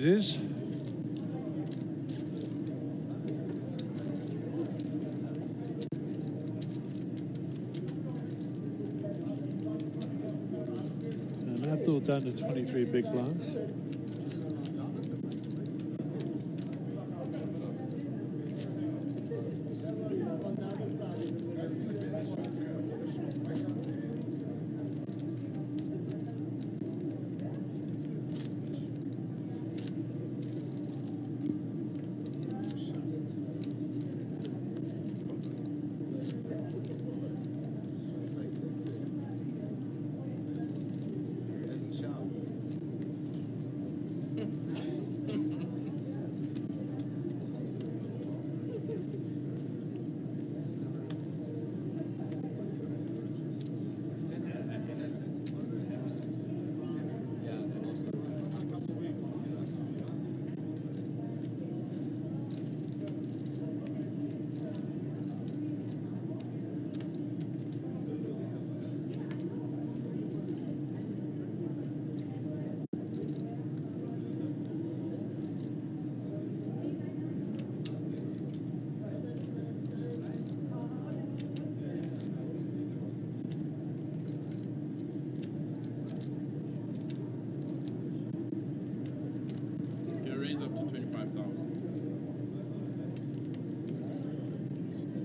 it is. And Abdul down to 23 big blinds.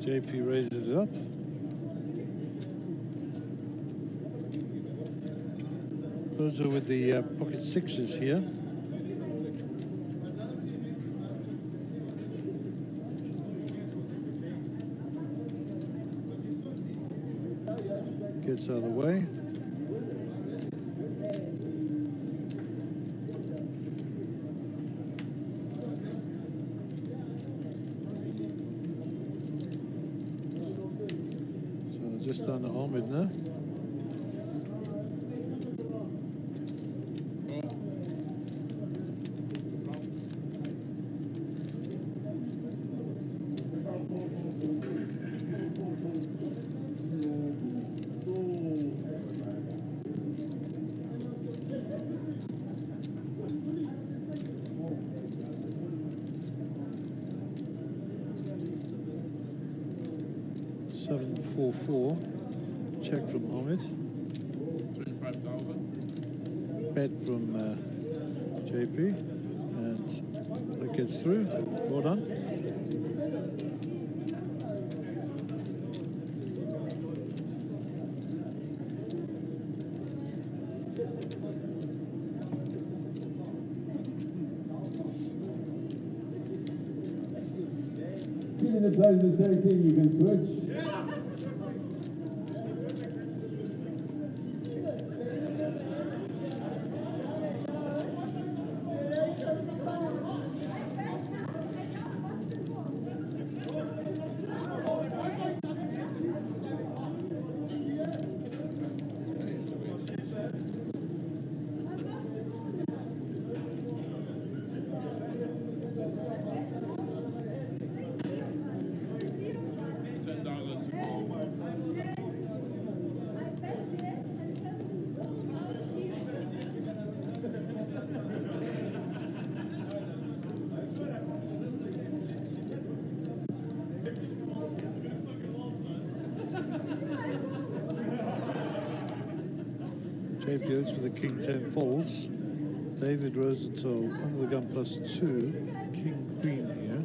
JP raises it up. Those are with the pocket sixes here. Gets out of the way. Just on the Ahmed now. $744. Check from Ahmed. 25,000. Bet from JP, and that gets through. Well done. In the place of 13, you can switch. JP Oates with the King 10 folds. David Rosenthal under the gun plus 2. King Queen here.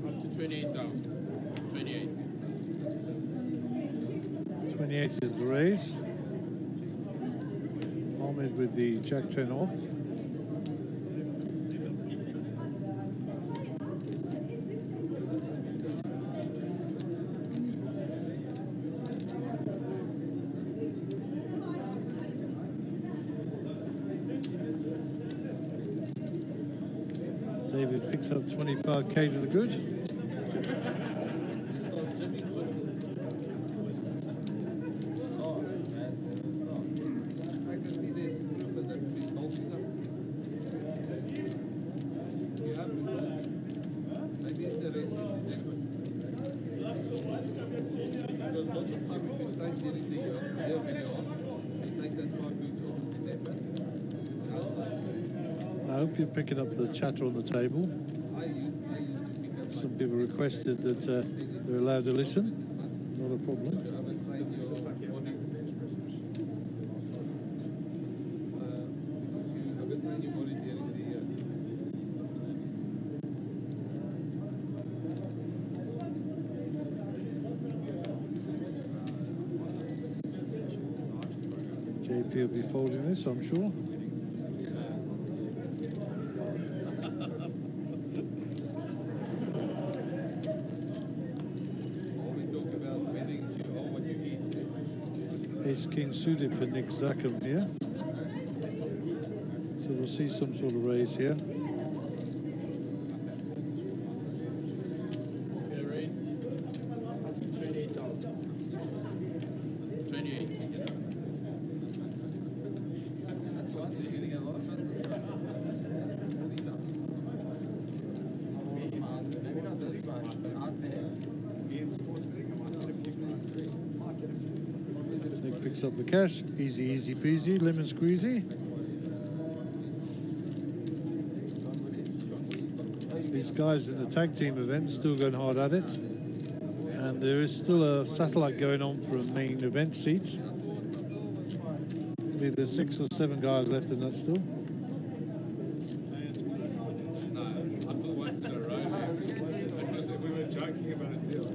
Up to 28,000. 28. 28 is the raise. Ahmed with the Jack 10 off. David picks up 25k to the good. hope you're picking up the chatter on the table. Some people requested that they're allowed to listen. Not a problem. JP will be folding this, I'm sure. Ace King suited for Nick Zackham here. So we'll see some sort of raise here. Okay, raise. 28,000. 28. Nick picks up the cash. Easy, easy peasy, lemon squeezy. These guys in the tag team event still going hard at it. And there is still a satellite going on for a main event seat. Maybe there's 6 or 7 guys left in that still. We were joking about a deal.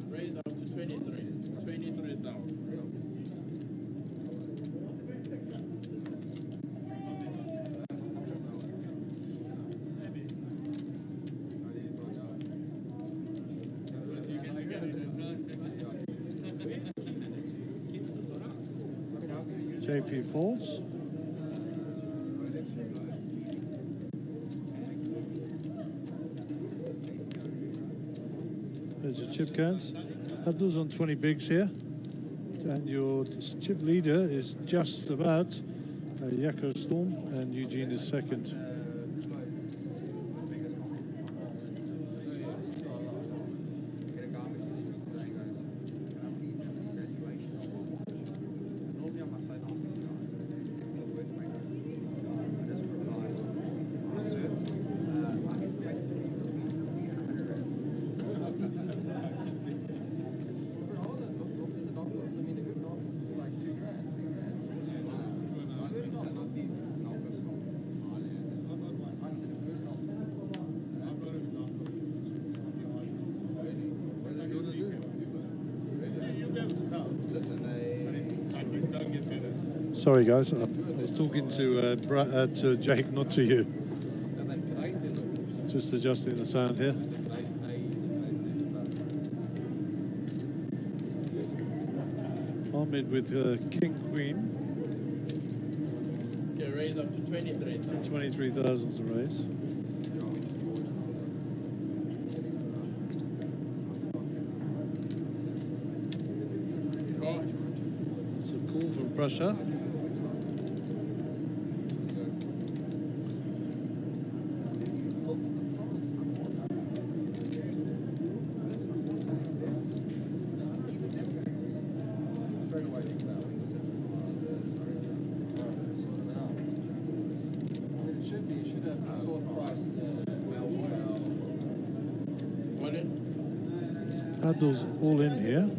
Raise up to 23. 23,000. JP folds. There's your chip counts. Abdul's on 20 bigs here. And your chip leader is just about Yakko Storm, and Eugene is second. Sorry guys, I was talking to Jake, not to you. Just adjusting the sound here. Ahmed with King Queen. Okay, raise up to 23,000. 23,000 is the raise. Call. It's a call from Prussia. Abdul's all in here.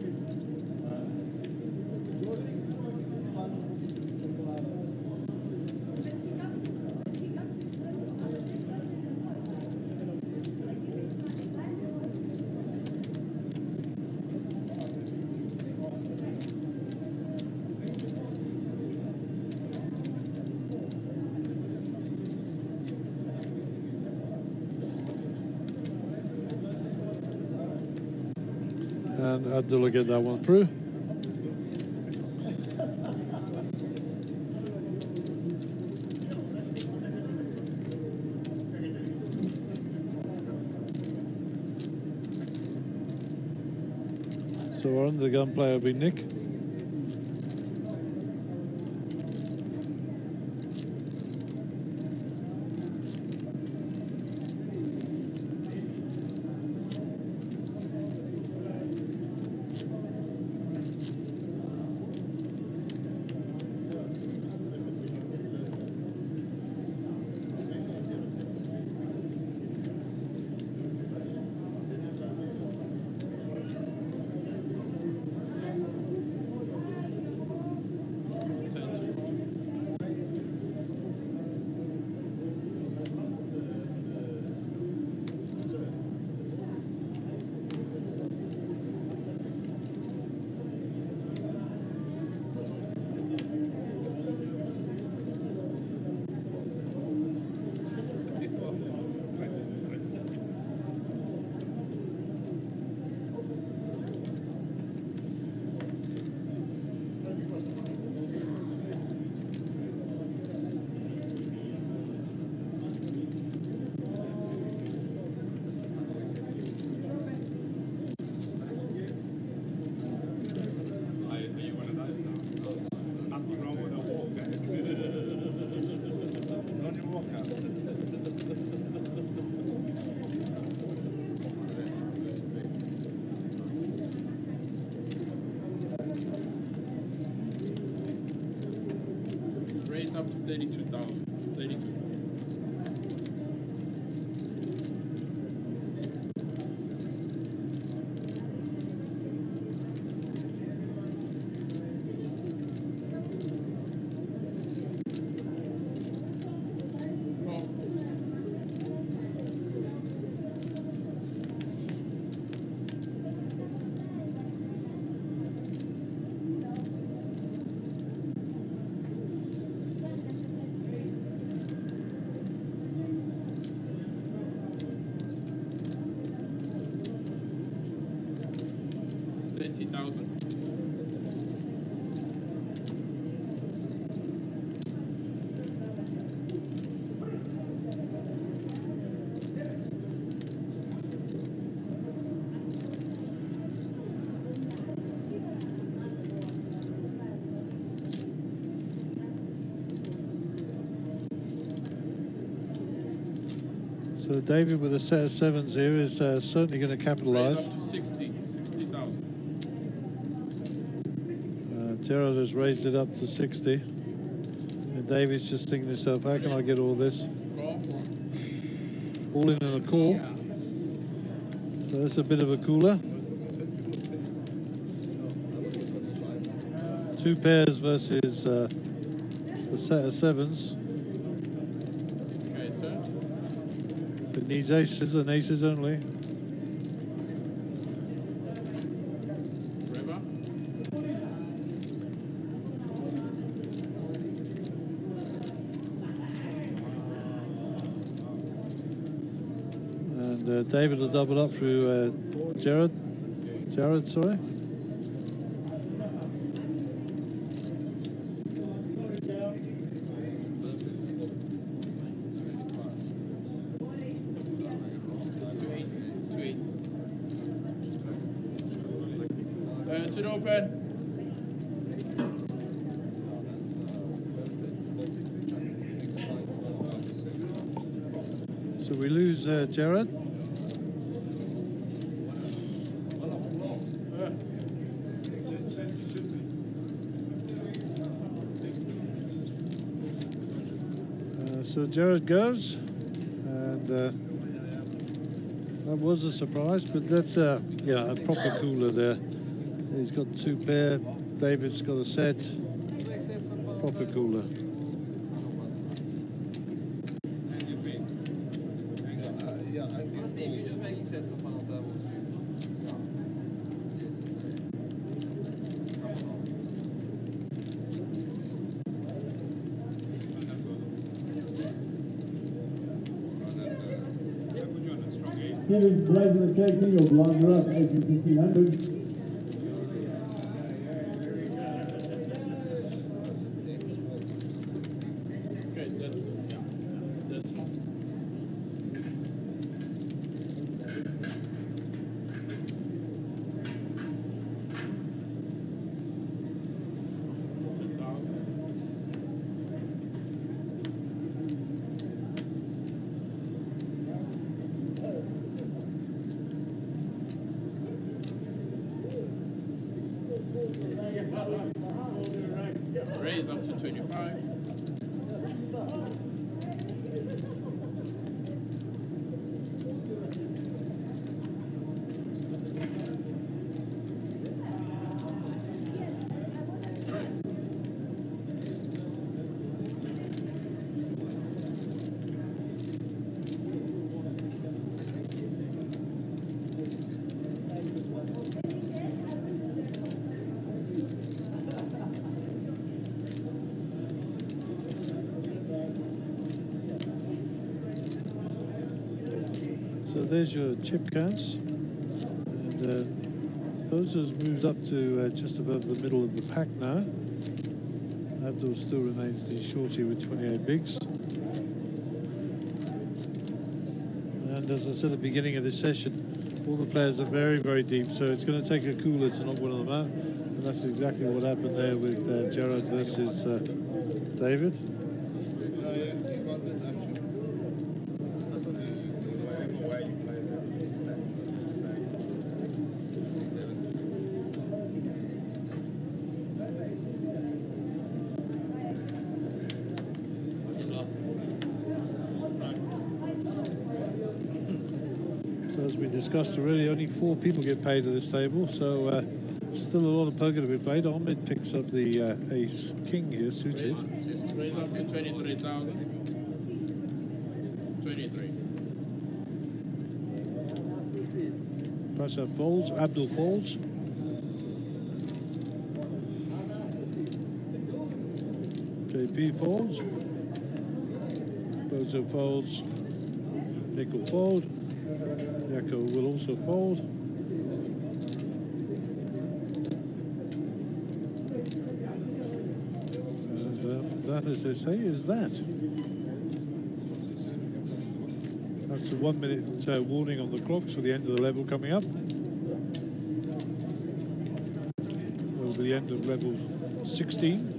And Abdullah get that one through. So our under the gun player will be Nick. Raise up to 32,000. 32. So David with a set of sevens here is certainly going to Raise capitalise. up to 60,000. Gerard has raised it up to 60. And David's just thinking to himself, how can I get all this? Call. All in a call. So that's a bit of a cooler. Two pairs versus a set of sevens. Okay, turn. So it needs aces and aces only. River. And David will double up through Jared, sorry. Sit open. So we lose Jared. So Jared goes, and that was a surprise, but that's a proper cooler there. He's got two pair, David's got a set, proper cooler. Steve, you just making sets of final tables. Steven Blaze in the tag team of Blonder Up, 18-1600. So there's your chip counts. And Bozo's moved up to just above the middle of the pack now. Abdul still remains the shorty with 28 bigs. And as I said at the beginning of this session, all the players are very, very deep, so it's going to take a cooler to knock one of them out. And that's exactly what happened there with Gerard versus David. So as we discussed already, only 4 people get paid at this table, so still a lot of poker to be played. Ahmed picks up the ace king here, suited. Raise up to 23,000. 23. Prasad folds, Abdul folds. JP folds. Bozo folds. Nick will fold. Yako will also fold. And that, as they say, is that. That's a 1 minute warning on the clock for the end of the level coming up. Over the end of level 16.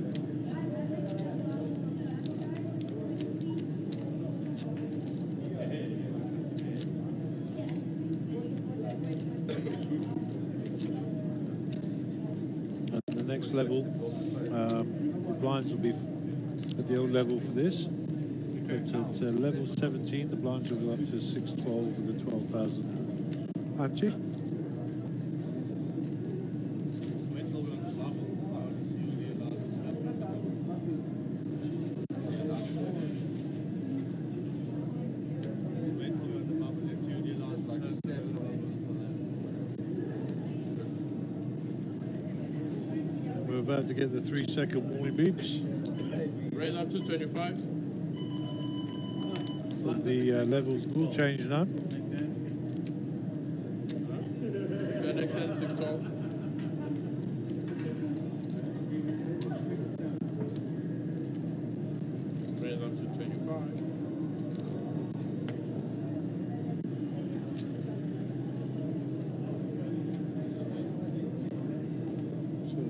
Level, the blinds will be at the old level for this, but at level 17 the blinds will go up to 612 with the 12,000 Anchi. About to get the 3-second warning beeps. Raise up to 25. So the levels will change now. Then extend 612. Raise up to 25.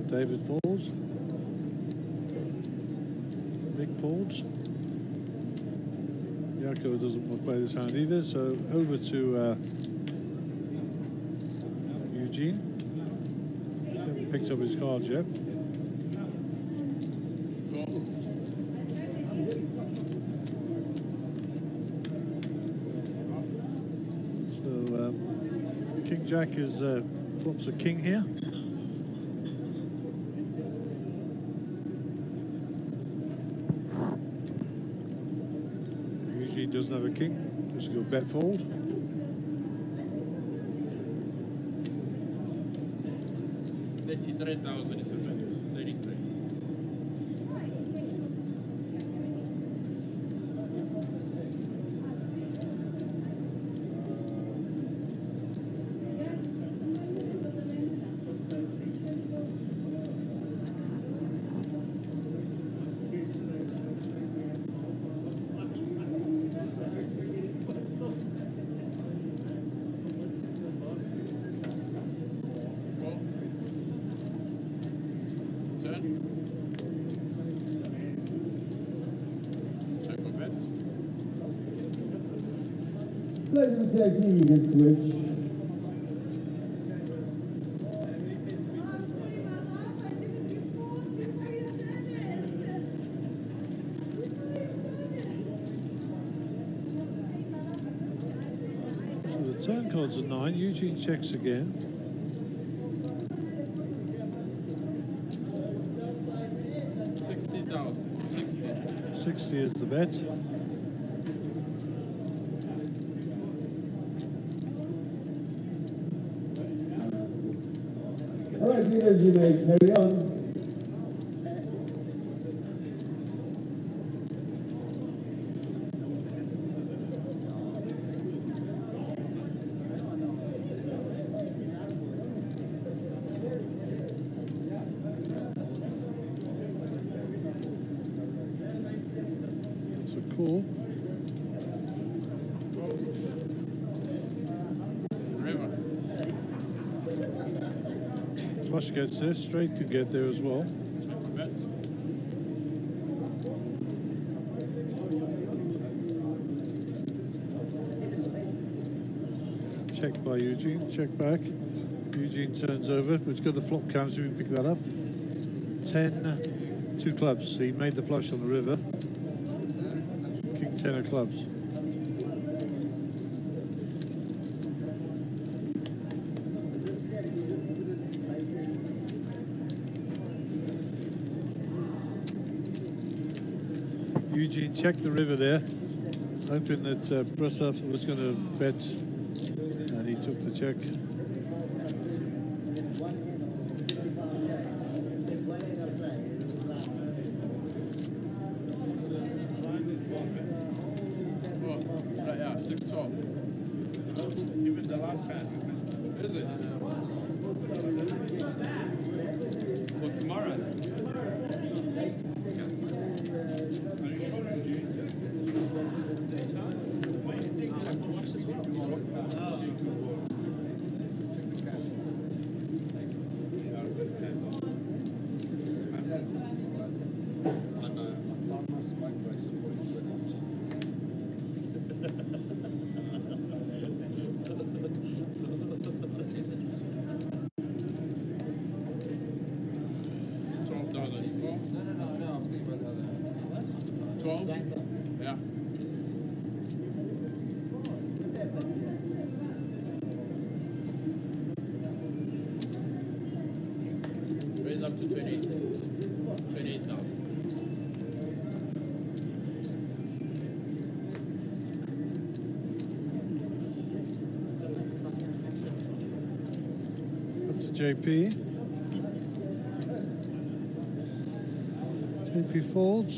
David folds. Mick folds. Yako doesn't want to play this hand either, so over to Eugene. Haven't picked up his cards yet. So King Jack is flops a king here. Doesn't have a king, just go bet fold. $33,000 is a bet. 33. Players of the tag team, you can switch. So the turn cards are 9. Eugene checks again. $60,000. 60 is the bet. All right, leaders, you may carry on. Flush gets there, straight could get there as well. Bet. Check by Eugene, check back. Eugene turns over, but he's got the flop cams, we can pick that up. 10, 2 clubs. He made the flush on the river. King 10 of clubs. Eugene checked the river there, hoping that Brusov was going to bet, and he took the check. Oh, right, yeah, 6-12. Even the last pass we missed. Is it? For tomorrow. Yeah. Raise up to 28. 28 now. Up to JP. JP folds.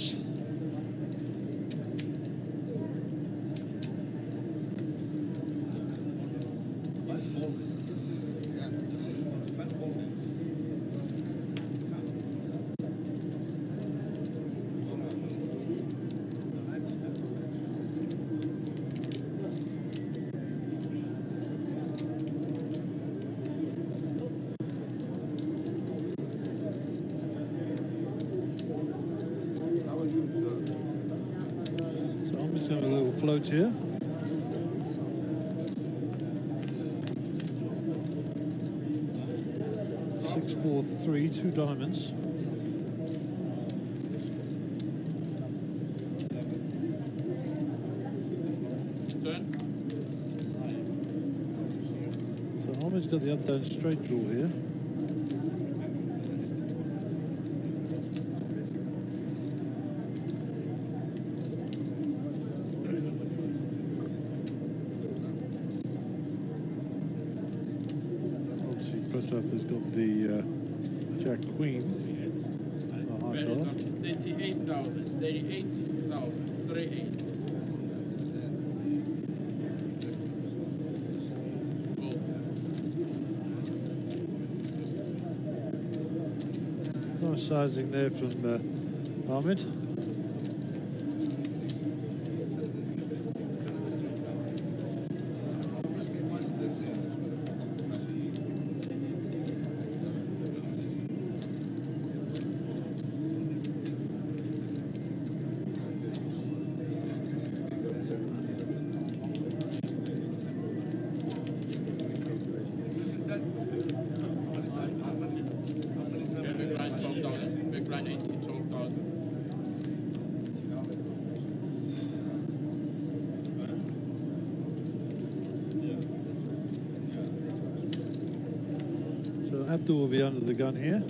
So I'm just having a little float here. Six, 4, 3, 2 diamonds. Turn. So Ahmed's got the up down straight draw here. Obviously Prasad has got the Jack Queen. The high Bet is card. up to 38,000. 38,000. 38. Oh. Nice sizing there from Ahmed. Big blind 12,000. Big blind 18, 12,000. So Abdul will be under the gun here.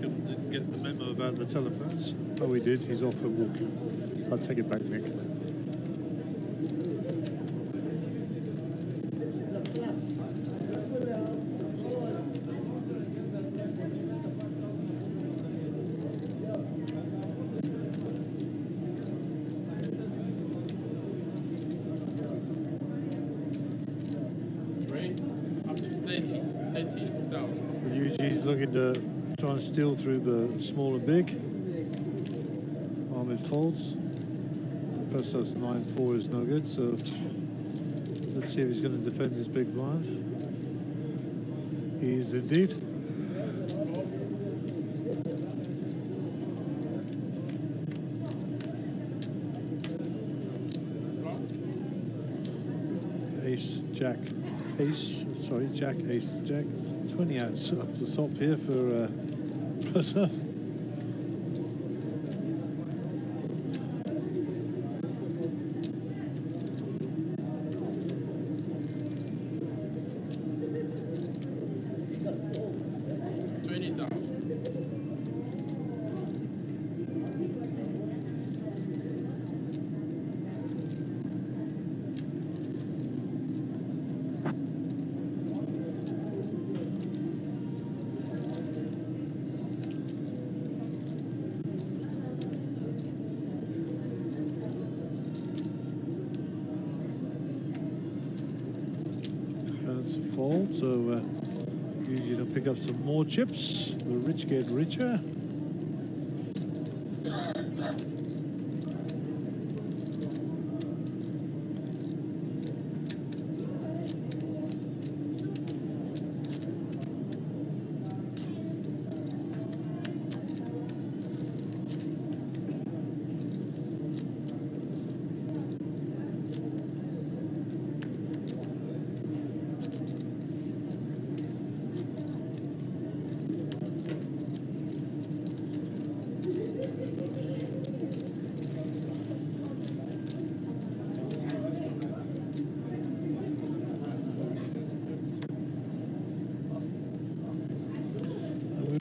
Didn't get the memo about the telephones. Oh, he did. He's off and walking. I'll take it back, Nick. looking to try and steal through the small and big. Ahmed folds. Press us 9-4 is no good, so let's see if he's going to defend his big blind. He is indeed. Jack, ace, jack. 20 outs up the top here for Prasad. Fold, so usually to pick up some more chips. The rich get richer.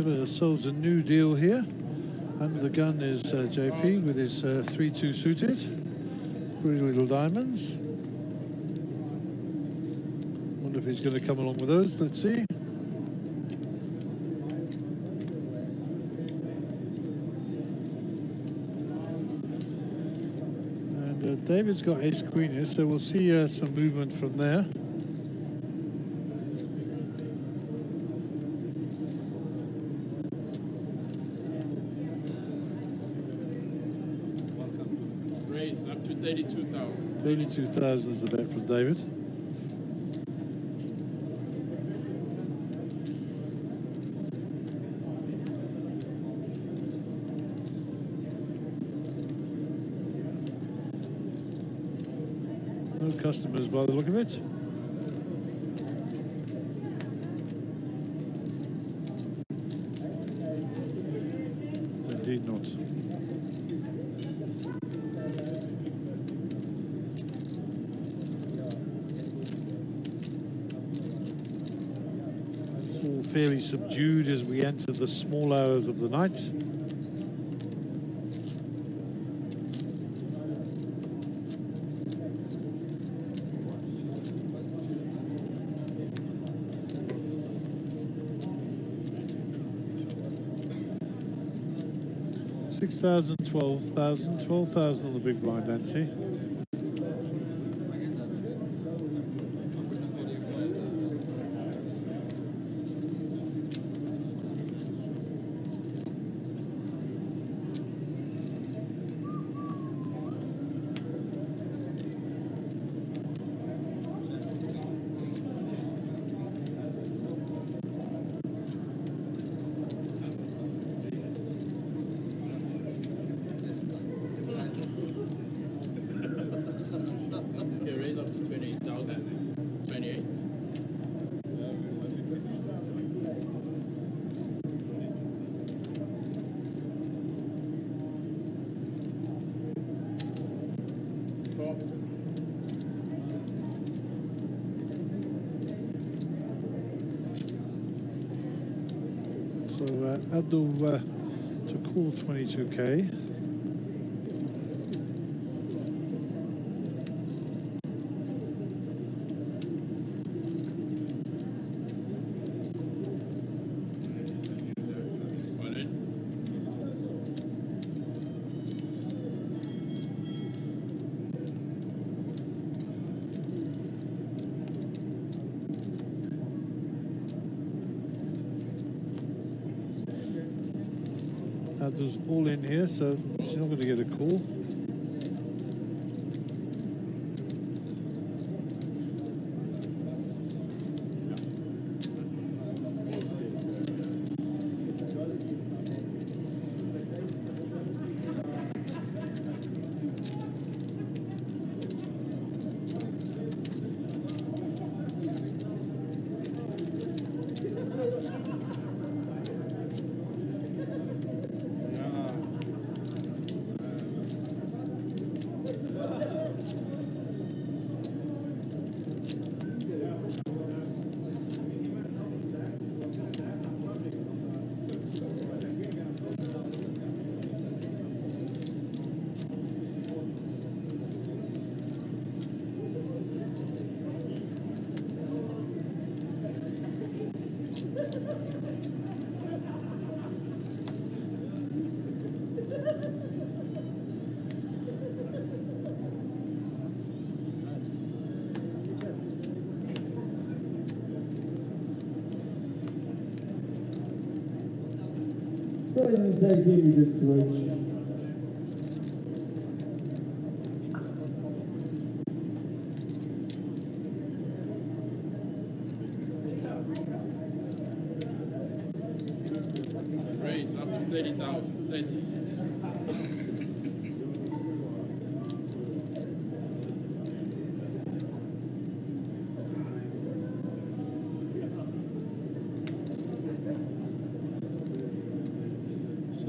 Ourselves a new deal here. Under the gun is JP with his 3-2 suited. Pretty little diamonds. Wonder if he's going to come along with those. Let's see. And David's got ace queen here, so we'll see some movement from there. Up to 32,000. 32,000 is the bet from David. No customers by the look of it. Indeed not. Fairly subdued as we enter the small hours of the night. $6,000, $12,000, $12,000 on the big blind ante. So Abdul to call 22k. Abdul's all in here, so she's not going to get a call. Ladies and tag team, you can switch. Raise up to 30,000. 30.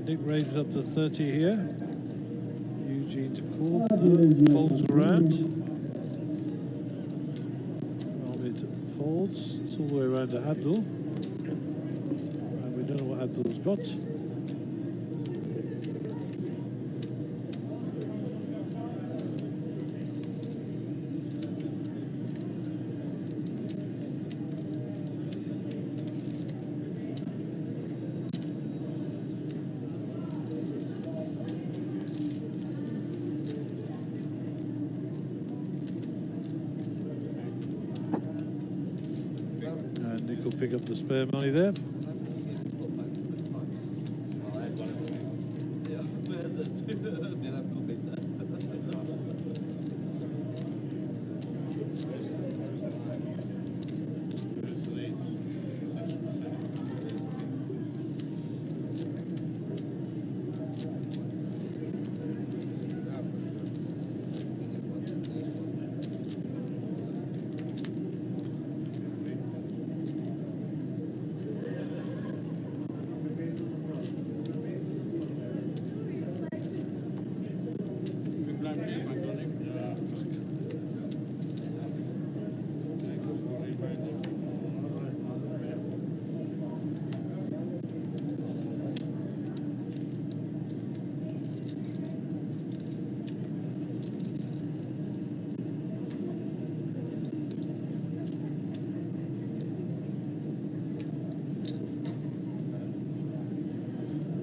Nick raises up to 30 here. Eugene to call. Folds around. Ahmed folds. It's all the way around to Abdul. And we don't know what Abdul's got. Nick will pick up the spare money there.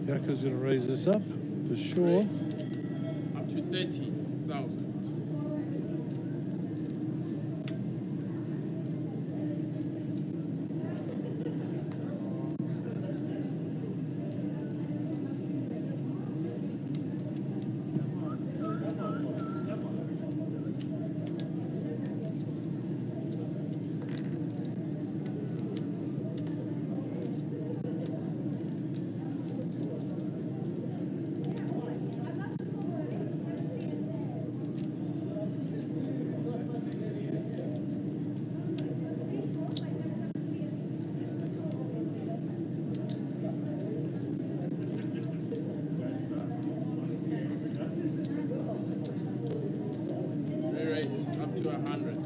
Jacko's going to raise this up for sure. Up to 30,000. Up to 100.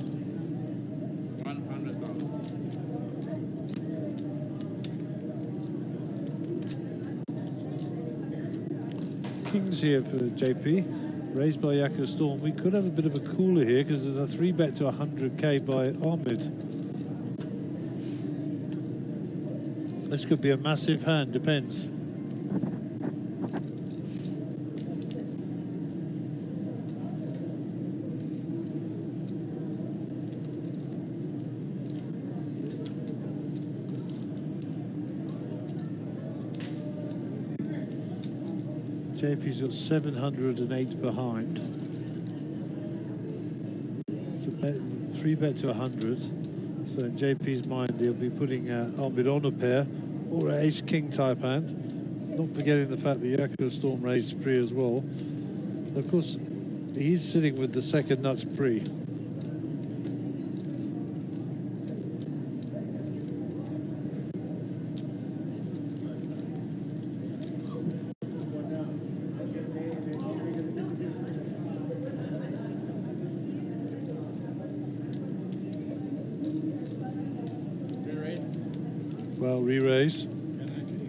100,000. Kings here for JP, raised by Yakko Storm. We could have a bit of a cooler here because there's a 3-bet to 100k by Ahmed. This could be a massive hand, depends. JP's got 708 behind. It's a bet, 3 bet to 100. So in JP's mind, he'll be putting Armid on a pair or an ace-king type hand. Not forgetting the fact that Yako Storm raised pre as well. Of course, he's sitting with the second nuts pre. Well, re-raise.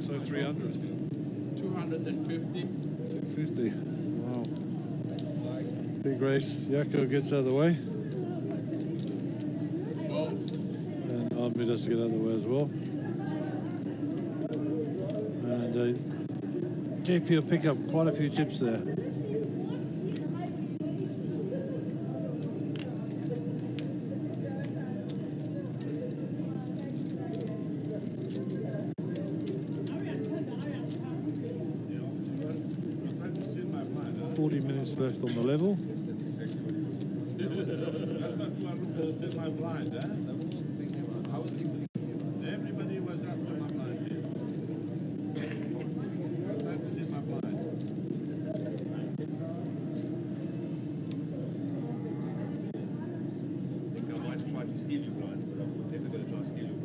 So 300. 250. 250. Wow. Big race. Yako gets out of the way. And Armid has to get out of the way as well. And JP will pick up quite a few chips there. Left on the level. My blind, huh? Everybody was up to my blind. That was in my blind. I think I might try to steal you blind, but I'm never going to try to steal you blind.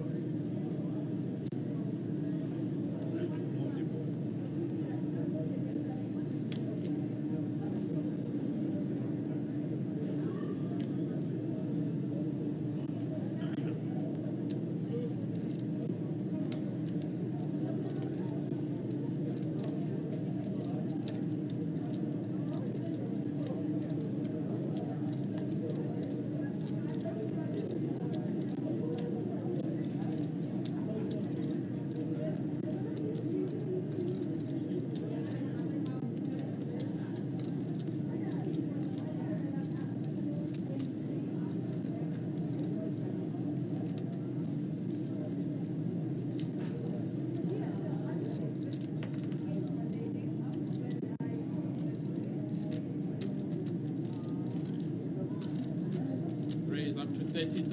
Up to 30,000.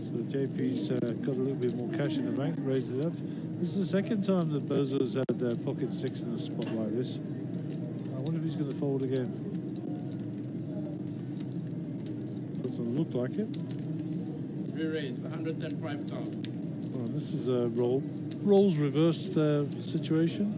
So JP's got a little bit more cash in the bank, raises it up. This is the second time that Bozo's had pocket six in a spot like this. I wonder if he's going to fold again. Doesn't look like it. Re-raise 105,000. Well, this is a rolls reversed situation.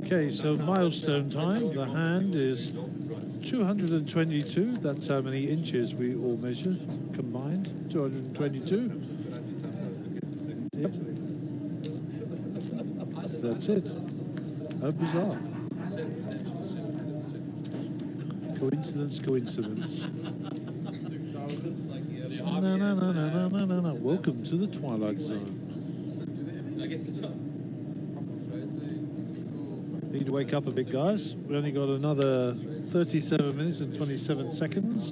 Okay, so milestone time. The hand is 222. That's how many inches we all measure combined. 222. Yep. That's it. How bizarre. Coincidence, coincidence. No. Welcome to the Twilight Zone. Need to wake up a bit, guys. We only got another 37 minutes and 27 seconds.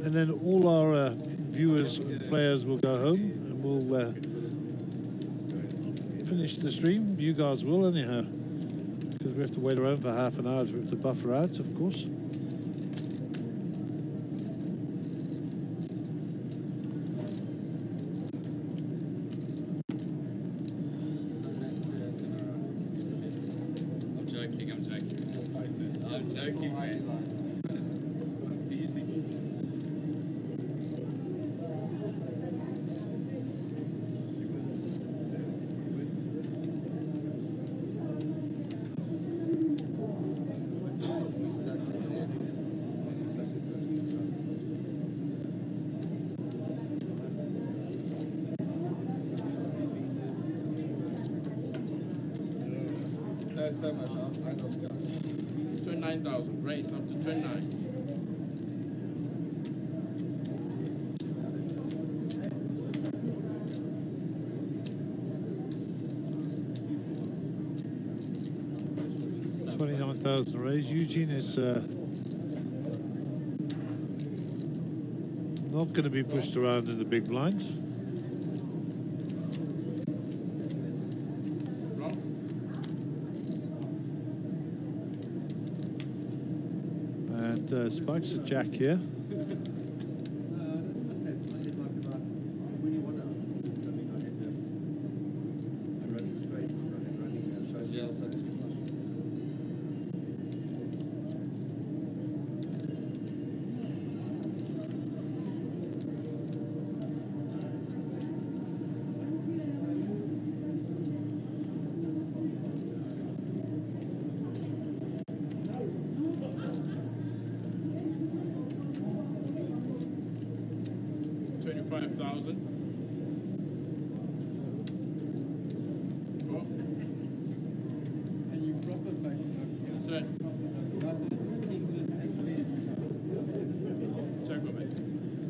And then all our viewers and players will go home and we'll finish the stream. You guys will anyhow, because we have to wait around for half an hour for it to buffer out, of course. so much. I lost count. 29,000. Raise up to 29. $29,000 raise. Eugene is not going to be pushed around in the big blinds. Wrong. And Spike's a jack here.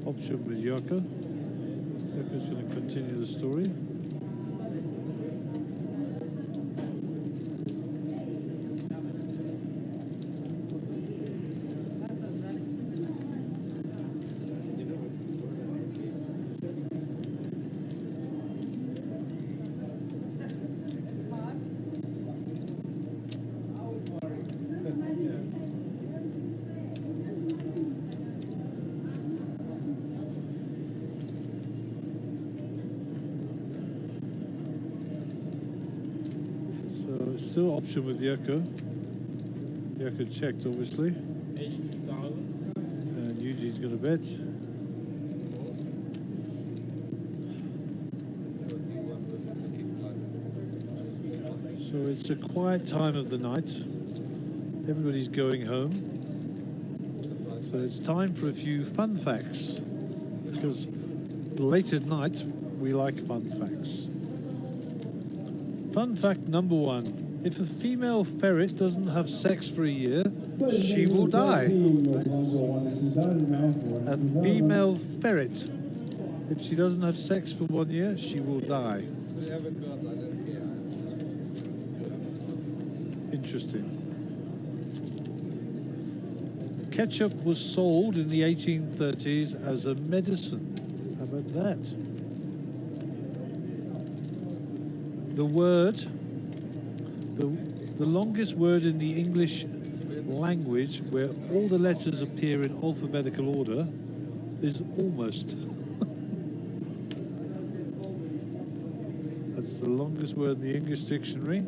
Option with Yoko. Yoko's going to continue the story. Still option with Yoko. Yoko checked, obviously. 82,000. And Eugene's going to bet. So it's a quiet time of the night. Everybody's going home. So it's time for a few fun facts. Because late at night, we like fun facts. Fun fact number 1. If a female ferret doesn't have sex for a year, she will die. A female ferret, if she doesn't have sex for 1 year, she will die. Interesting. Ketchup was sold in the 1830s as a medicine. How about that? The word, the longest word in the English language where all the letters appear in alphabetical order is almost. That's the longest word in the English dictionary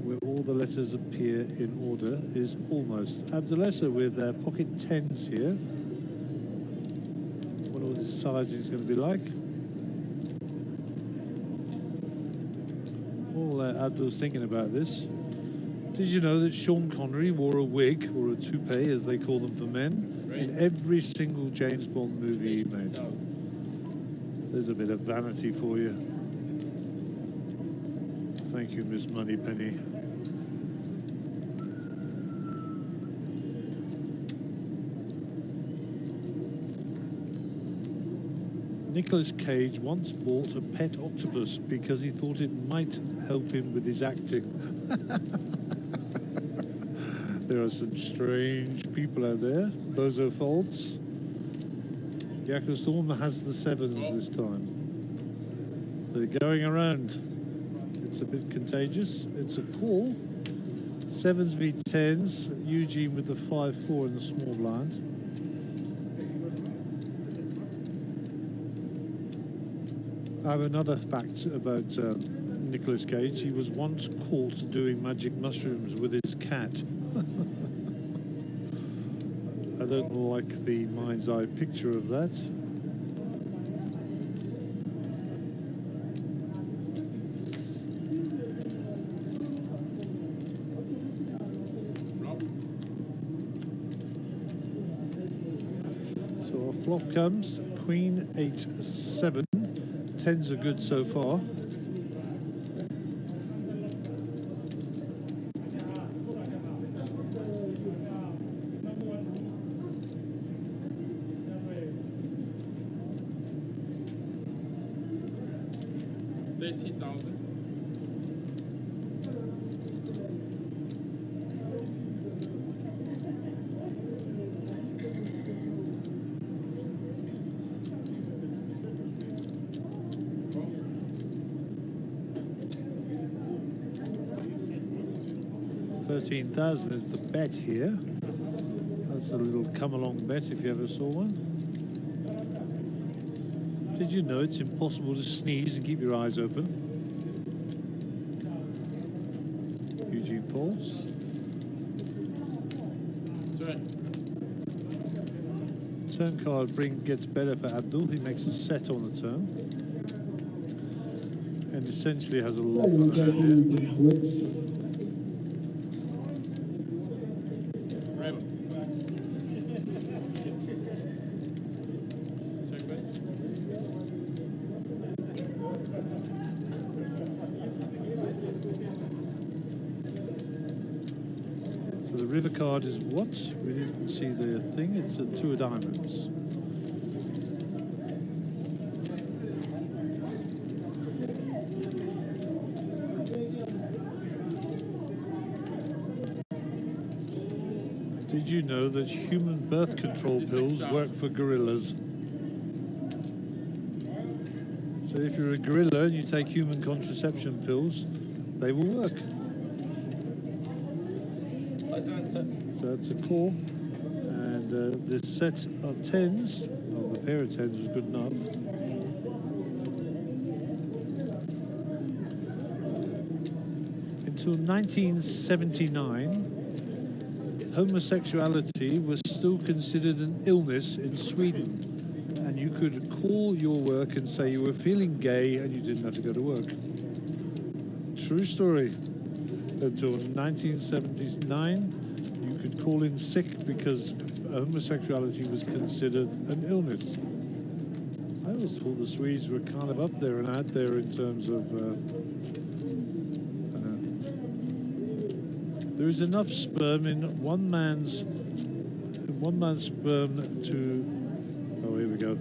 where all the letters appear in order is almost. Abdulessa with pocket tens here. What all this sizing is going to be like. Abdul's thinking about this. Did you know that Sean Connery wore a wig, or a toupee as they call them for men, in every single James Bond movie he made? There's a bit of vanity for you. Thank you, Miss Moneypenny. Nicolas Cage once bought a pet octopus because he thought it might help him with his acting. There are some strange people out there. Bozo Faults. Yakko Storm has the sevens this time. They're going around. It's a bit contagious. It's a call. Sevens v tens. Eugene with the 5-4 in the small blind. I have another fact about Nicolas Cage. He was once caught doing magic mushrooms with his cat. I don't like the mind's eye picture of that. So our flop comes Queen 8-7. Tens are good so far. 30,000. $13,000 is the bet here. That's a little come-along bet if you ever saw one. Did you know it's impossible to sneeze and keep your eyes open? Eugene Falls. Sorry. Turn card gets better for Abdul. He makes a set on the turn. And essentially has a lock on Ladies and it. gentlemen, you can switch. River. Check bets. So the river card is what? We didn't see the thing. It's a two of diamonds. Did you know that human birth control pills work for gorillas? So if you're a gorilla and you take human contraception pills, they will work. So that's a call. And this set of tens, well, the pair of tens was good enough. Until 1979, homosexuality was still considered an illness in Sweden, and you could call your work and say you were feeling gay and you didn't have to go to work. True story. Until 1979, you could call in sick because homosexuality was considered an illness. I always thought the Swedes were kind of up there and out there in terms of there is enough sperm in one man's sperm to, oh, here we go.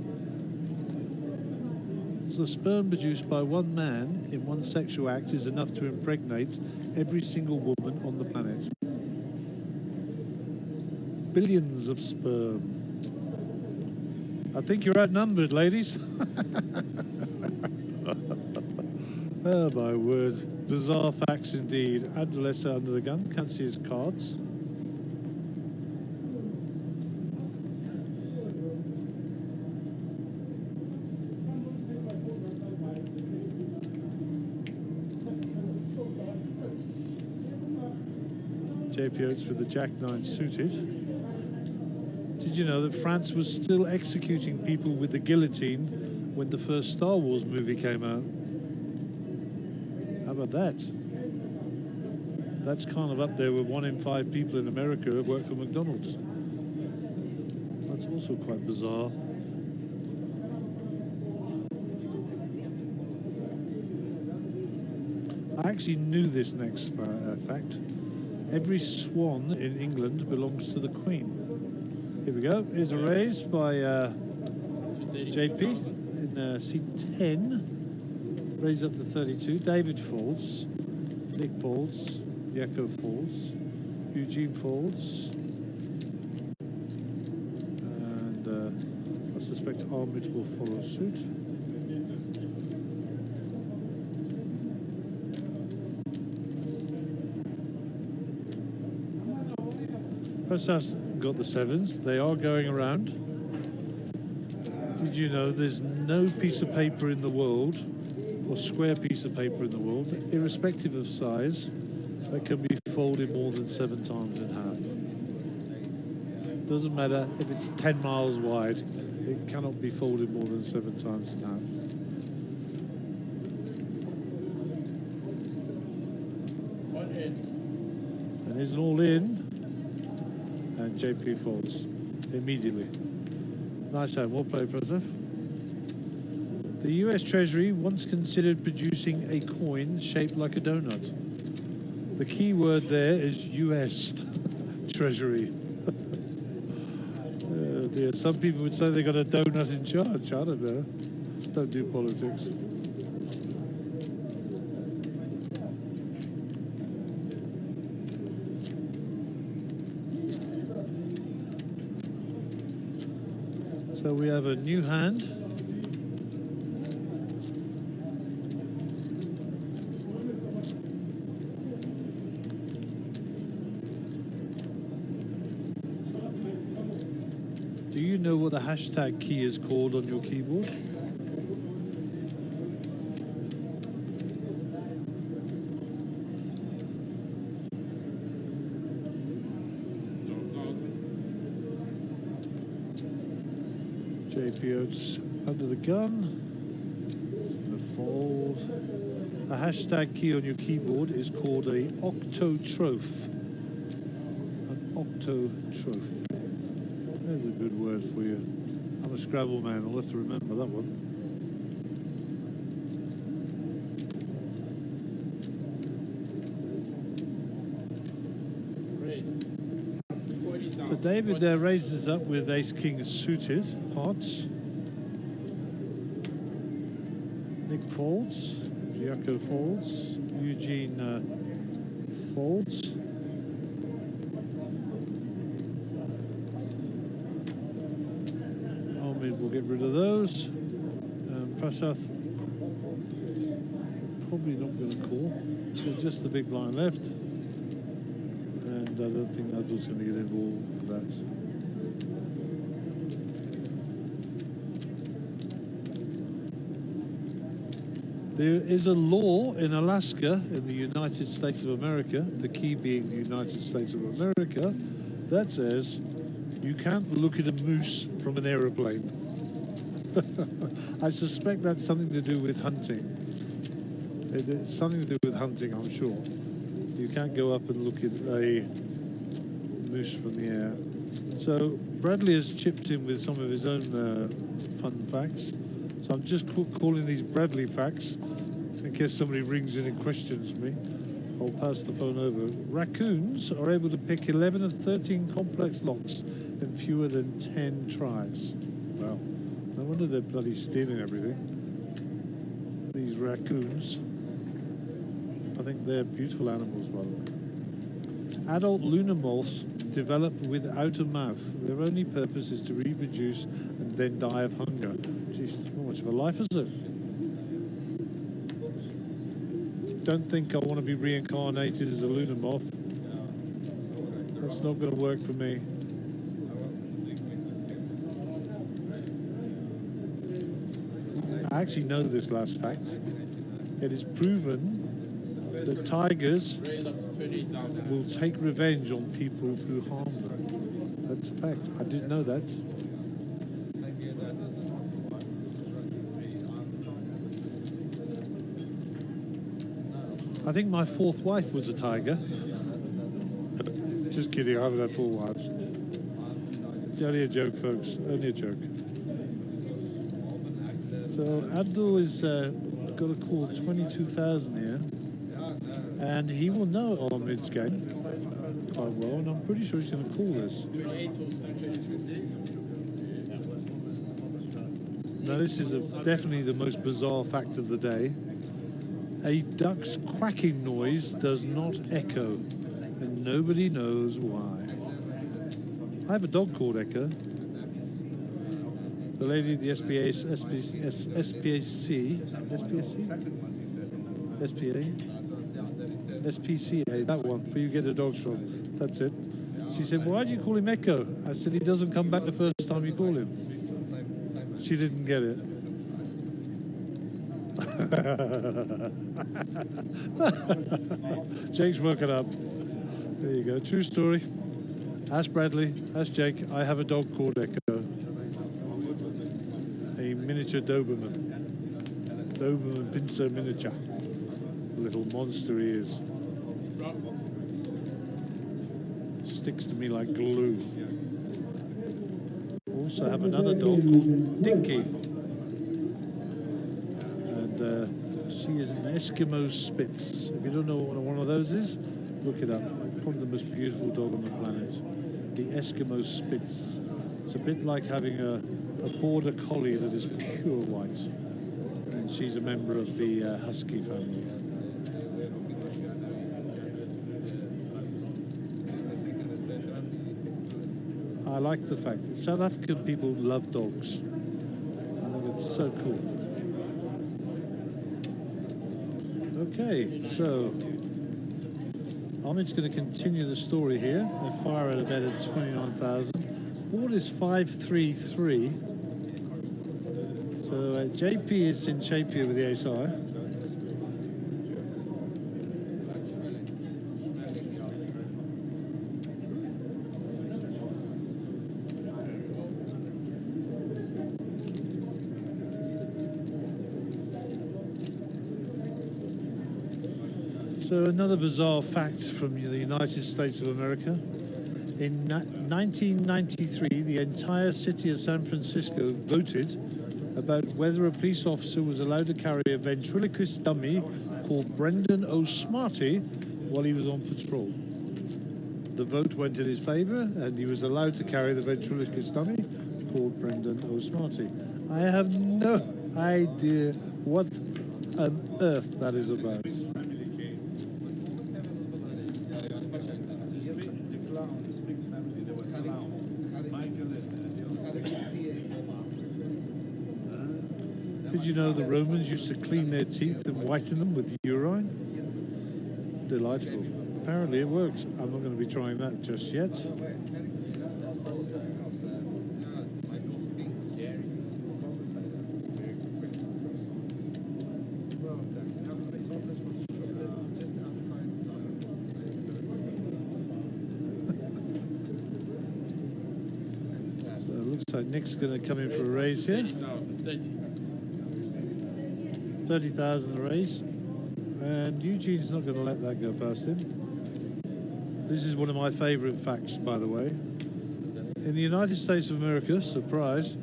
So the sperm produced by one man in one sexual act is enough to impregnate every single woman on the planet. Billions of sperm. I think you're outnumbered, ladies. Oh my word. Bizarre facts indeed. Abdulessa under the gun. Can't see his cards. JP Oates with the Jack 9 suited. Did you know that France was still executing people with the guillotine when the first Star Wars movie came out? How about that? That's kind of up there with 1 in 5 people in America who work for McDonald's. That's also quite bizarre. I actually knew this next fact. Every swan in England belongs to the Queen. Here we go. Here's a raise by JP in C10. Raise up to 32. David Falls, Nick Falls, Yakko Falls, Eugene Falls, and I suspect Armit will follow suit. Prasav's got the sevens. They are going around. Did you know there's no piece of paper in the world, or square piece of paper in the world, irrespective of size, that can be folded more than 7 times in half? Doesn't matter if it's 10 miles wide, it cannot be folded more than 7 times in half. All in. And there's an all in, and JP folds immediately. Nice hand, well played, Prasad. The US Treasury once considered producing a coin shaped like a donut. The key word there is US Treasury. Dear. Some people would say they got a donut in charge. I don't know. Don't do politics. So we have a new hand. Do you know what the hashtag key is called on your keyboard? JP Oates under the gun. The fold. A hashtag key on your keyboard is called a octotroph. An octotroph. There's a good word for you. I'm a Scrabble man, I'll have to remember that one. So David there raises up with ace-king suited, hearts. Nick folds, Giaco folds, Eugene folds. Ahmed will get rid of those. Prasath probably not going to call, so just the big blind left. And I don't think Adil's going to get involved with that. There is a law in Alaska, in the United States of America, the key being the United States of America, that says you can't look at a moose from an aeroplane. I suspect that's something to do with hunting. It's something to do with hunting, I'm sure. You can't go up and look at a moose from the air. So Bradley has chipped in with some of his own fun facts. So I'm just calling these Bradley facts in case somebody rings in and questions me. I'll pass the phone over. Raccoons are able to pick 11 of 13 complex locks in fewer than 10 tries. Well, no wonder they're bloody stealing everything. These raccoons. I think they're beautiful animals, by the way. Adult lunar moths develop without a mouth. Their only purpose is to reproduce and then die of hunger. Jeez, not much of a life, is it? Don't think I want to be reincarnated as a lunar moth. That's not going to work for me. I actually know this last fact. It is proven that tigers will take revenge on people who harm them. That's a fact. I didn't know that. I think my fourth wife was a tiger. Just kidding, I haven't had 4 wives. It's only a joke, folks, only a joke. So Abdul has got a call 22,000 here. And he will know Ahmed's game quite well, and I'm pretty sure he's going to call this. Now this is definitely the most bizarre fact of the day. A duck's quacking noise does not echo, and nobody knows why. I have a dog called Echo. The lady at the SPCA, that one, where you get the dogs from. That's it. She said, why do you call him Echo? I said, he doesn't come back the first time you call him. She didn't get it. Jake's woken up. There you go. True story. Ask Bradley, ask Jake. I have a dog called Echo. A miniature Doberman. Doberman Pincer miniature. Little monster he is. Sticks to me like glue. Also have another dog called Dinky. And she is an Eskimo Spitz. If you don't know what one of those is, look it up. Probably the most beautiful dog on the planet. The Eskimo Spitz. It's a bit like having a border collie that is pure white. And she's a member of the Husky family. like the fact that South African people love dogs. I think it's so cool. Okay, so Ahmed's going to continue the story here. They fire at a bet at 29,000. Board is 533. So JP is in shape here with the ace high. So another bizarre fact from the United States of America. In 1993, the entire city of San Francisco voted about whether a police officer was allowed to carry a ventriloquist dummy called Brendan O'Smarty while he was on patrol. The vote went in his favor, and he was allowed to carry the ventriloquist dummy called Brendan O'Smarty. I have no idea what on earth that is about. Did you know the Romans used to clean their teeth and whiten them with urine? Delightful. Apparently it works. I'm not going to be trying that just yet. So it looks like Nick's going to come in for a raise here. 30,000 a raise, and Eugene's not going to let that go past him. This is one of my favorite facts, by the way. In the United States of America, surprise,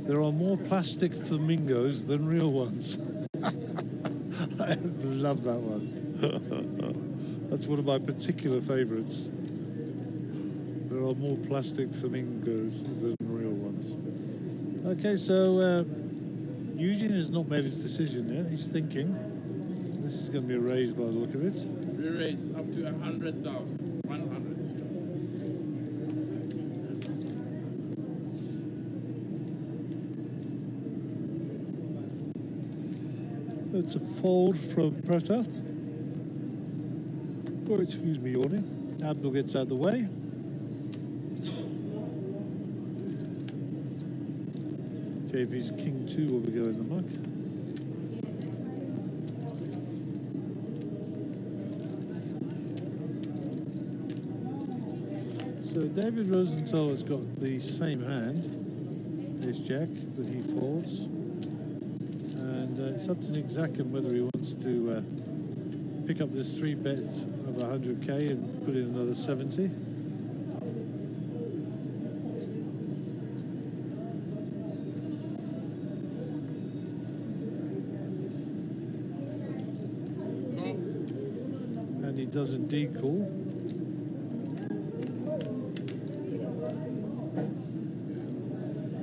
there are more plastic flamingos than real ones. I love that one. That's one of my particular favorites. There are more plastic flamingos than real ones. Okay, so Eugene has not made his decision yet. He's thinking. This is going to be a raise by the look of it. We raise up to 100,000. 100. It's a fold from Preta. Oh, excuse me, yawning. Abdul gets out of the way. JP's King 2 will be going the muck. So David Rosenthal has got the same hand, ace jack, that he folds. And it's up to Nick Zackham whether he wants to pick up this 3-bet of 100k and put in another 70. And he does indeed call.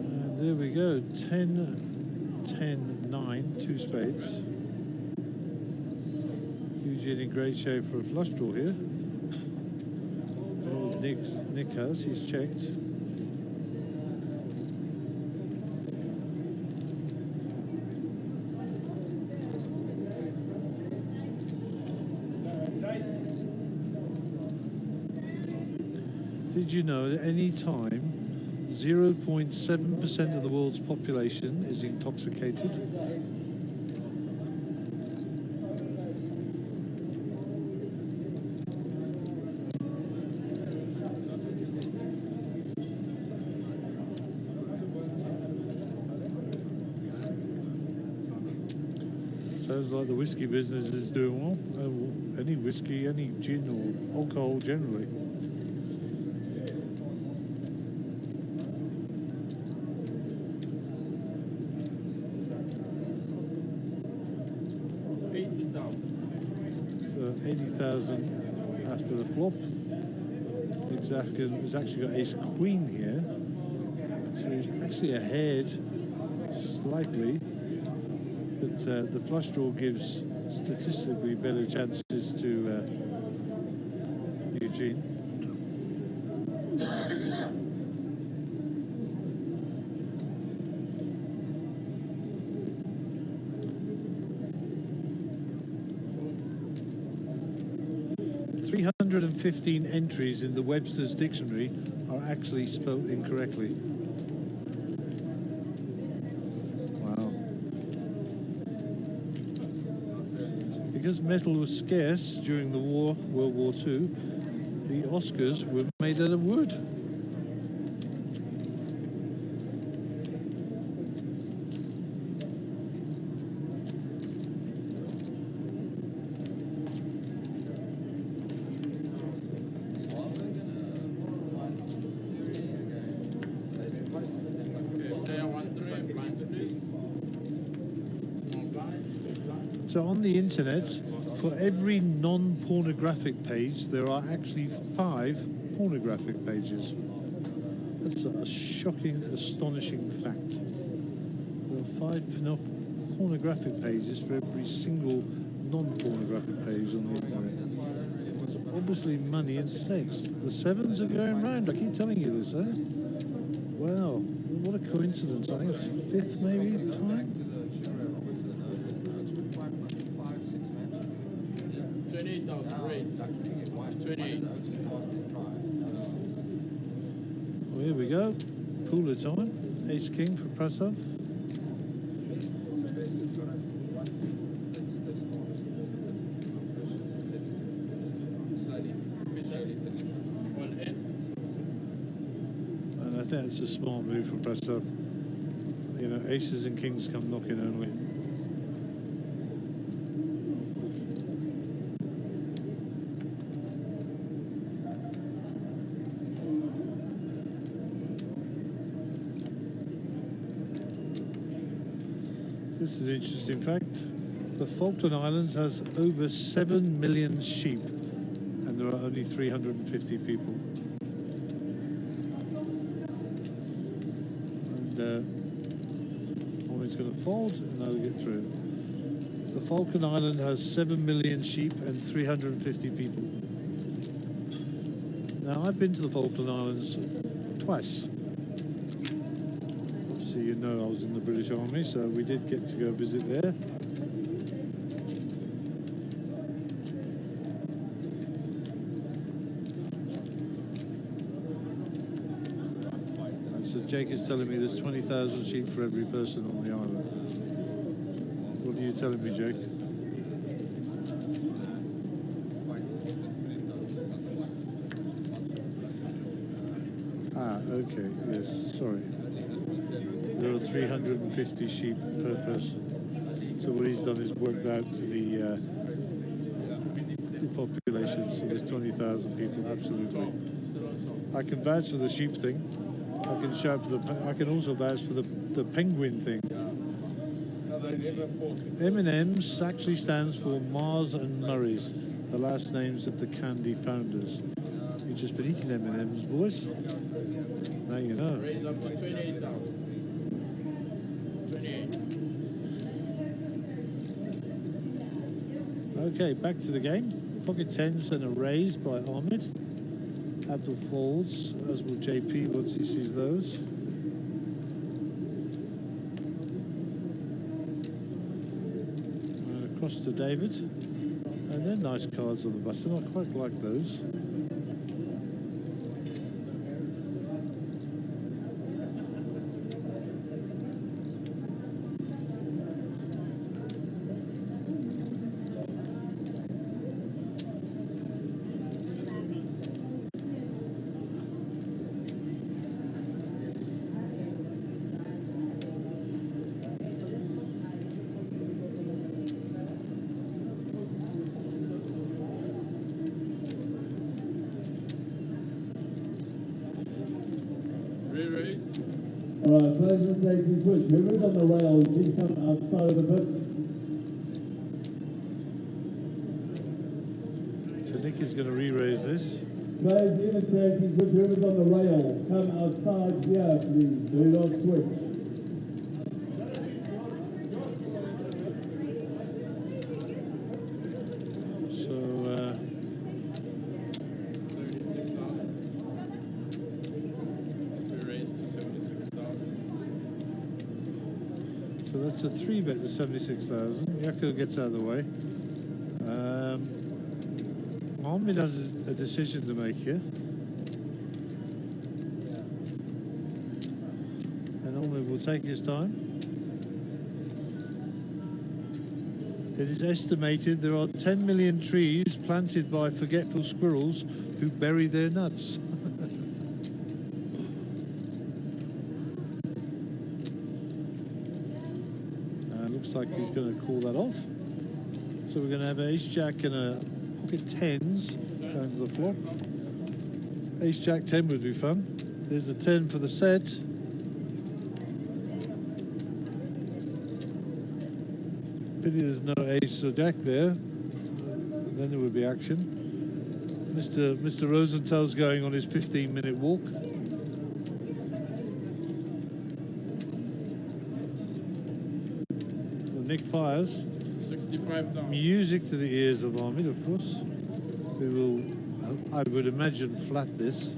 And there we go, 10, 10, 9, 2 spades. Eugene in great shape for a flush draw here. All Nick has, he's checked. Did you know that any time 0.7% of the world's population is intoxicated? Sounds like the whiskey business is doing well. Any whiskey, any gin or alcohol generally. So 80,000 after the flop. Nick Zackham has actually got ace queen here. So he's actually ahead slightly. But the flush draw gives statistically better chances to Eugene. 315 entries in the Webster's Dictionary are actually spelt incorrectly. Wow. Because metal was scarce during the war, World War II, the Oscars were made out of wood. So on the internet, for every non-pornographic page, there are actually 5 pornographic pages. That's a shocking, astonishing fact. There are 5 pornographic pages for every single non-pornographic page on the internet. It's obviously money and sex. The 7s are going round. I keep telling you this, eh? Wow, what a coincidence. I think it's 5th maybe time. 28,000 raised. 28. Well, here we go. Cooler time. Ace King for Prasov. And I think it's a smart move for Prasov. You know, aces and kings come knocking only. This is an interesting fact. The Falkland Islands has over 7 million sheep, and there are only 350 people. And Ollie's going to fold, and they'll get through. The Falkland Island has 7 million sheep and 350 people. Now, I've been to the Falkland Islands twice. Obviously, you know I was in the British Army, so we did get to go visit there. And so Jake is telling me there's 20,000 sheep for every person on the island. What are you telling me, Jake? Ah, okay, yes, sorry. There are 350 sheep per person. So what he's done is worked out the population, so there's 20,000 people, absolutely. I can vouch for the sheep thing. I can shout for I can also vouch for the penguin thing. M&M's actually stands for Mars and Murray's, the last names of the candy founders. You've just been eating M&M's, boys. Now you know. Raise up to 28,000. 28. Okay, back to the game. Pocket tens and a raise by Ahmed. Abdul folds, as will JP once he sees those. And across to David. And they're nice cards on the button. I quite like those. Alright, players will take the switch. Whoever's on the rail, please come outside of the pit. So Nick is going to re-raise this. Players imitating switch. Whoever's on the rail, come outside here, please. Do not switch. So that's a 3-bet to 76,000. Yako gets out of the way. Ahmed has a decision to make here. And Ahmed will take his time. It is estimated there are 10 million trees planted by forgetful squirrels who bury their nuts. Looks like he's going to call that off. So we're going to have an ace-jack and a pocket tens going to the flop. Ace-jack 10 would be fun. There's a 10 for the set. Pity there's no ace or jack there. Then there would be action. Mr. Rosenthal's going on his 15-minute walk. Well, Nick fires. 65 down. Music to the ears of Ahmed, of course. We will, I would imagine, flat this.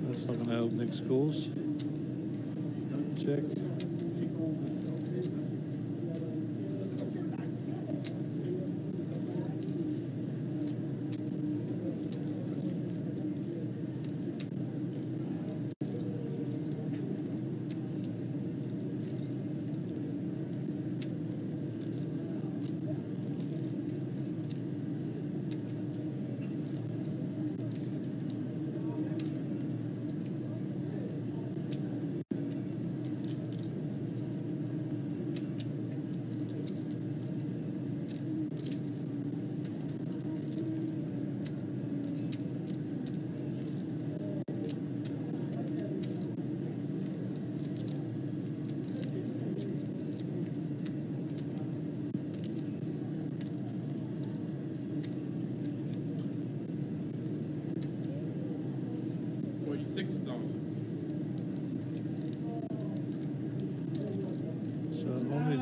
That's not going to help Nick's calls. Check.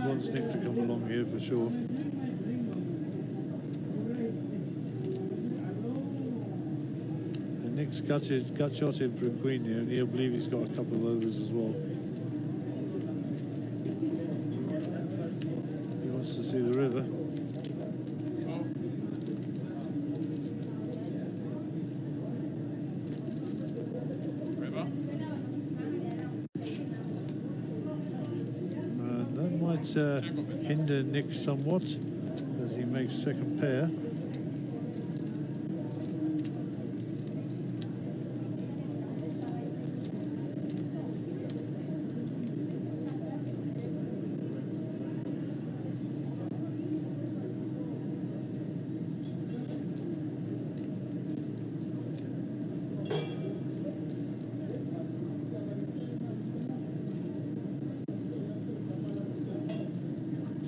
Wants Nick to come along here for sure. And Nick's gut shot in for a queen here, and he'll believe he's got a couple of overs as well. He wants to see the river. Hinder Nick somewhat as he makes second pair.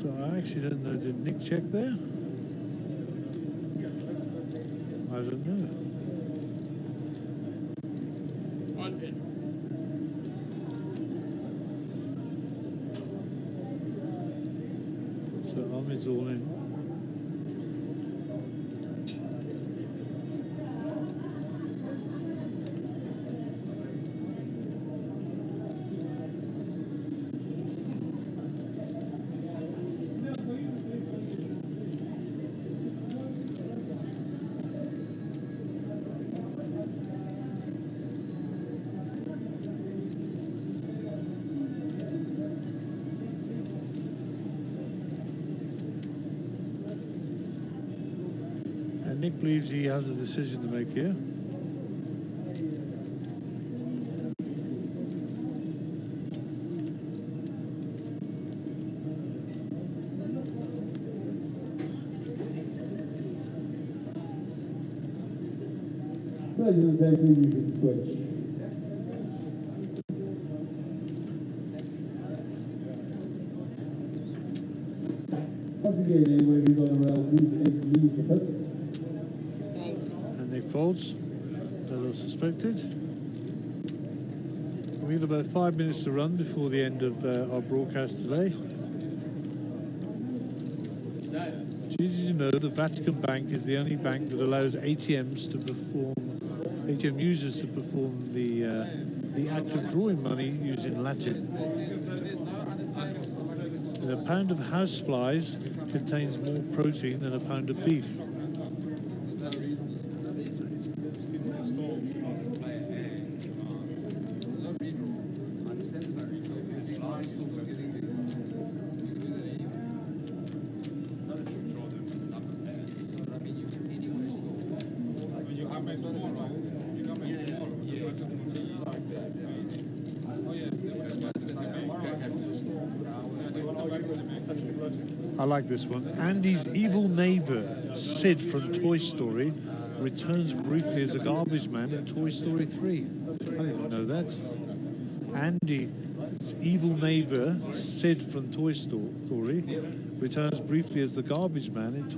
I actually don't know, did Nick check there? I don't know. So Ahmed's all in. Nick believes he has a decision to make here. Presentation, you can switch. Once again, here where we've got around Mjpt. And it folds, as I suspected. We have about 5 minutes to run before the end of our broadcast today. Did you know the Vatican Bank is the only bank that allows ATM users to perform the act of drawing money using Latin? And a pound of houseflies contains more protein than a pound of beef. I like this one. Andy's evil neighbor, Sid from Toy Story, returns briefly as a garbage man in Toy Story 3. I didn't know that. Andy's evil neighbor, Sid from Toy Story, returns briefly as the garbage man in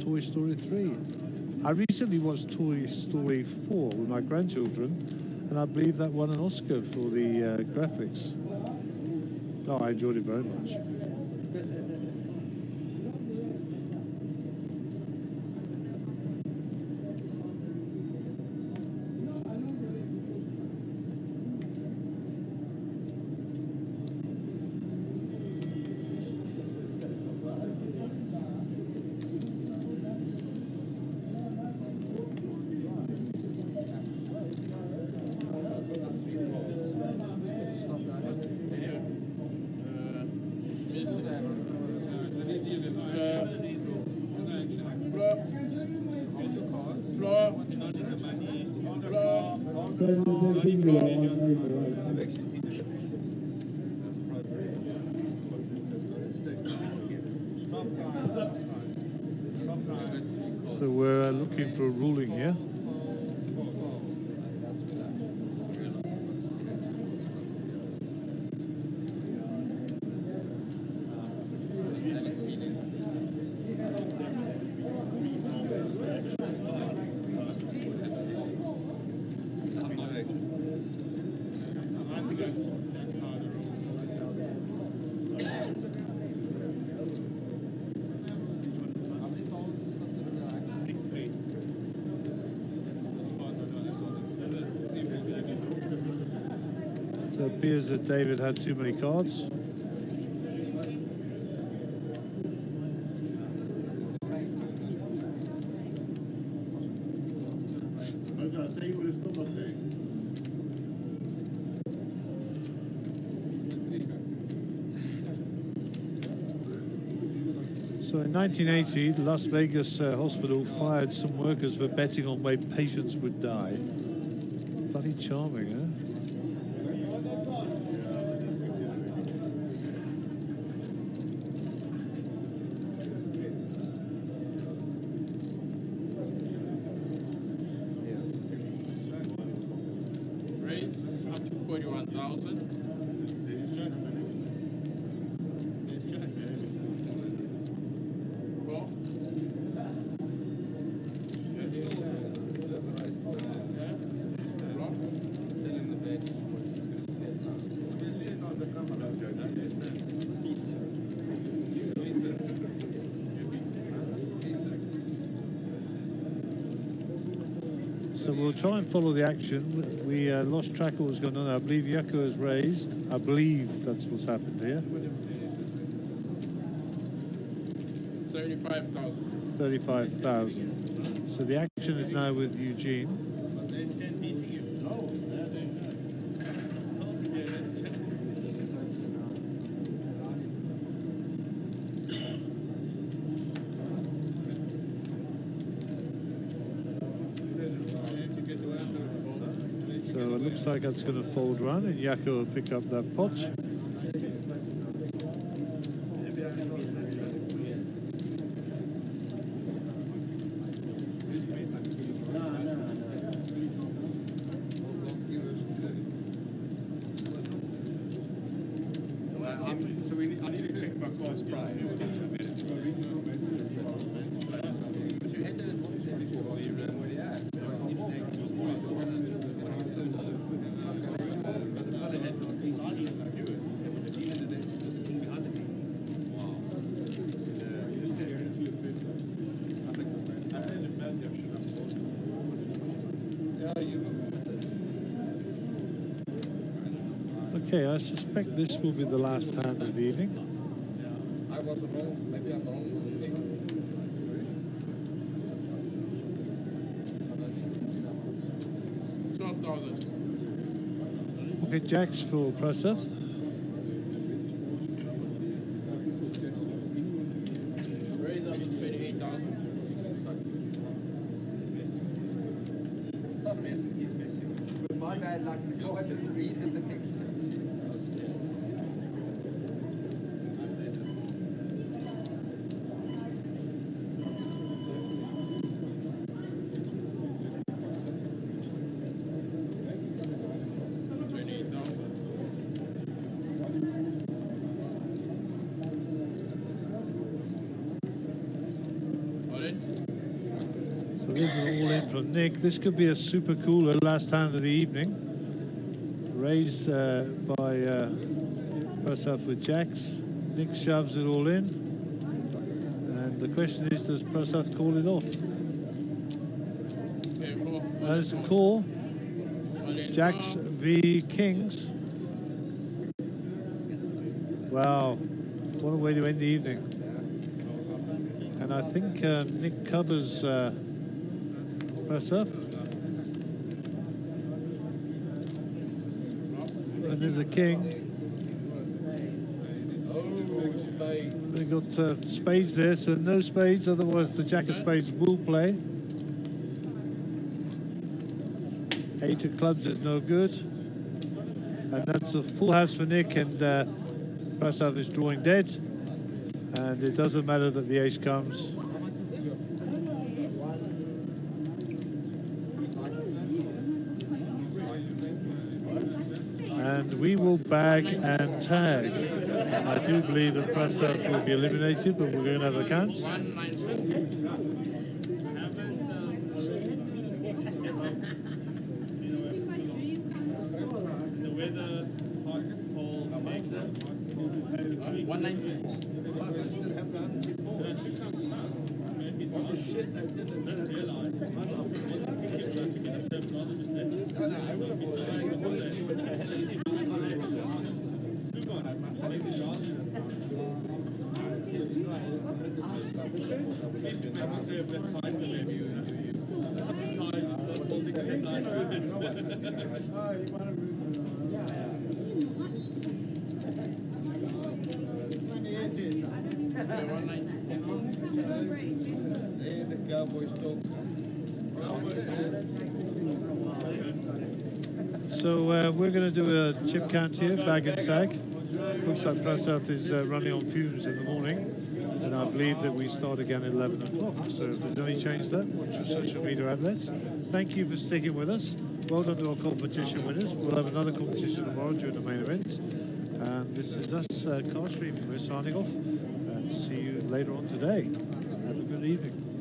Toy Story 3. I recently watched Toy Story 4 with my grandchildren, and I believe that won an Oscar for the graphics. Oh, I enjoyed it very much. So we're looking for a ruling here. So it appears that David had too many cards. So in 1980, the Las Vegas hospital fired some workers for betting on where patients would die. Bloody charming, huh? Up to 41,000. So we'll try and follow the action. We lost track of what was going on. I believe Yako has raised. I believe that's what's happened here. 35,000. 35,000. So the action is now with Eugene. So it looks like that's going to fold run, and Yako will pick up that pot. I need to check my cost price. Okay, I suspect this will be the last hand of the evening. I was wrong. Maybe I'm wrong. We'll see. 12,000. Okay, jacks for Prasad. Raise up to 28,000. Not missing. He's missing. With my bad luck, the card didn't read and the mix. So this is all in from Nick. This could be a super cooler last hand of the evening. Raised by Prasad with jacks. Nick shoves it all in. And the question is, does Prasad call it off? Okay, cool. That is a call. Jacks v Kings. Wow, what a way to end the evening. And I think Nick covers Prasad. And there's a king. They got spades there, so no spades, otherwise the jack of spades will play. 8 of clubs is no good. And that's a full house for Nick, and Prasad is drawing dead. And it doesn't matter that the ace comes. And we will bag and tag. I do believe that Prasad will be eliminated, but we're going to have a count. 190. The Cowboys talk. So we're going to do a chip count here, bag and tag. Looks like Prasad is running on fumes in the morning, and I believe that we start again at 11 o'clock. So if there's any change there, watch your social media outlets. Thank you for sticking with us. Well done to our competition winners. We'll have another competition tomorrow during the main event. And this is us, Card Stream. We're signing off, and see you later on today. Have a good evening.